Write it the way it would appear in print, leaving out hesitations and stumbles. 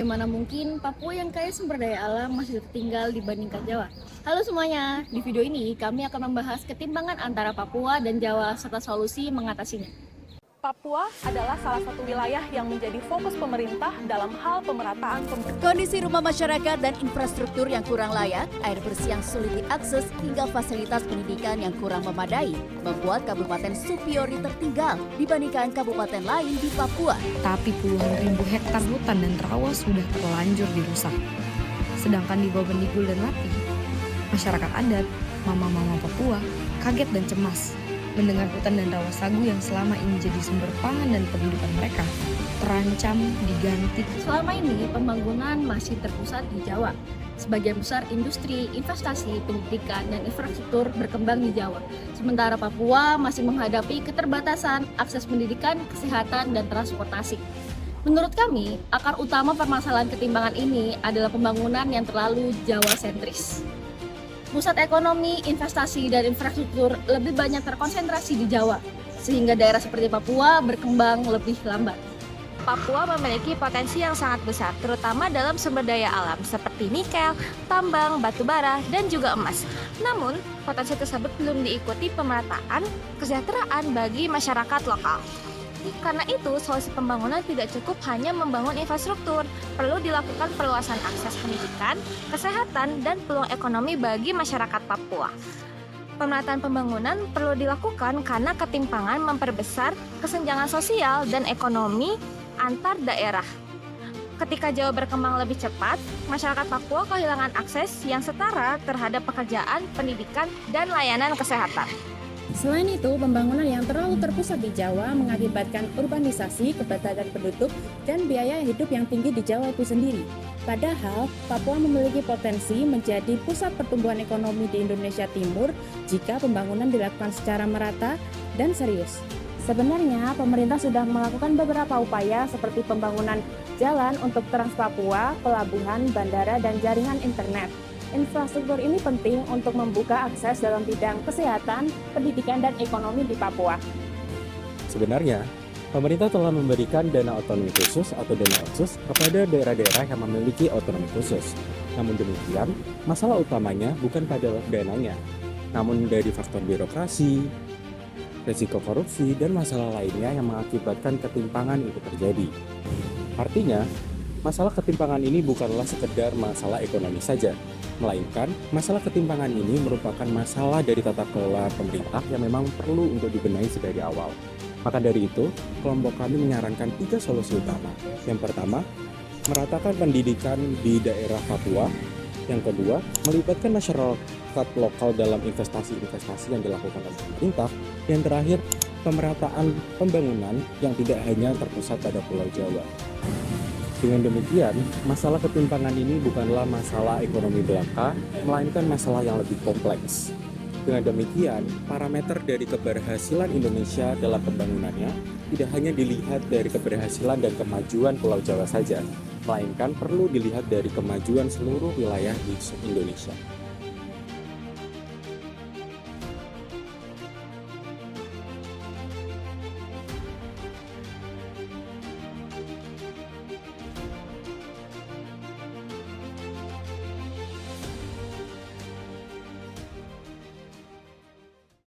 Bagaimana mungkin Papua yang kaya sumber daya alam masih tertinggal dibandingkan Jawa? Halo semuanya, di video ini kami akan membahas ketimbangan antara Papua dan Jawa serta solusi mengatasinya. Papua adalah salah satu wilayah yang menjadi fokus pemerintah dalam hal pemerataan pembangunan. Kondisi rumah masyarakat dan infrastruktur yang kurang layak, air bersih yang sulit diakses, hingga fasilitas pendidikan yang kurang memadai, membuat Kabupaten Supiori tertinggal dibandingkan kabupaten lain di Papua. Tapi puluhan ribu hektar hutan dan rawa sudah terlanjur dirusak. Sedangkan di Bovendigul dan Lati, masyarakat adat, mama-mama Papua kaget dan cemas mendengar hutan dan rawa sagu yang selama ini jadi sumber pangan dan penghidupan mereka terancam diganti. Selama ini pembangunan masih terpusat di Jawa. Sebagian besar industri, investasi, pendidikan, dan infrastruktur berkembang di Jawa. Sementara Papua masih menghadapi keterbatasan akses pendidikan, kesehatan, dan transportasi. Menurut kami, akar utama permasalahan ketimbangan ini adalah pembangunan yang terlalu Jawa sentris. Pusat ekonomi, investasi, dan infrastruktur lebih banyak terkonsentrasi di Jawa, sehingga daerah seperti Papua berkembang lebih lambat. Papua memiliki potensi yang sangat besar, terutama dalam sumber daya alam seperti nikel, tambang, batu bara, dan juga emas. Namun, potensi tersebut belum diikuti pemerataan kesejahteraan bagi masyarakat lokal. Karena itu, solusi pembangunan tidak cukup hanya membangun infrastruktur, perlu dilakukan perluasan akses pendidikan, kesehatan, dan peluang ekonomi bagi masyarakat Papua. Pemerataan pembangunan perlu dilakukan karena ketimpangan memperbesar kesenjangan sosial dan ekonomi antar daerah. Ketika Jawa berkembang lebih cepat, masyarakat Papua kehilangan akses yang setara terhadap pekerjaan, pendidikan, dan layanan kesehatan. Selain itu, pembangunan yang terlalu terpusat di Jawa mengakibatkan urbanisasi, kepadatan penduduk, dan biaya hidup yang tinggi di Jawa itu sendiri. Padahal, Papua memiliki potensi menjadi pusat pertumbuhan ekonomi di Indonesia Timur jika pembangunan dilakukan secara merata dan serius. Sebenarnya, pemerintah sudah melakukan beberapa upaya seperti pembangunan jalan untuk Trans Papua, pelabuhan, bandara, dan jaringan internet. Infrastruktur ini penting untuk membuka akses dalam bidang kesehatan, pendidikan, dan ekonomi di Papua. Sebenarnya, pemerintah telah memberikan dana otonomi khusus atau dana otsus kepada daerah-daerah yang memiliki otonomi khusus. Namun demikian, masalah utamanya bukan pada dananya, namun dari faktor birokrasi, risiko korupsi, dan masalah lainnya yang mengakibatkan ketimpangan itu terjadi. Artinya, masalah ketimpangan ini bukanlah sekedar masalah ekonomi saja, melainkan masalah ketimpangan ini merupakan masalah dari tata kelola pemerintah yang memang perlu untuk dibenahi sedari awal. Maka dari itu, kelompok kami menyarankan 3 solusi utama. Yang pertama, meratakan pendidikan di daerah Papua. Yang kedua, melibatkan masyarakat lokal dalam investasi-investasi yang dilakukan oleh pemerintah. Yang terakhir, pemerataan pembangunan yang tidak hanya terpusat pada Pulau Jawa. Dengan demikian, masalah ketimpangan ini bukanlah masalah ekonomi belaka, melainkan masalah yang lebih kompleks. Dengan demikian, parameter dari keberhasilan Indonesia dalam pembangunannya tidak hanya dilihat dari keberhasilan dan kemajuan Pulau Jawa saja, melainkan perlu dilihat dari kemajuan seluruh wilayah di Indonesia.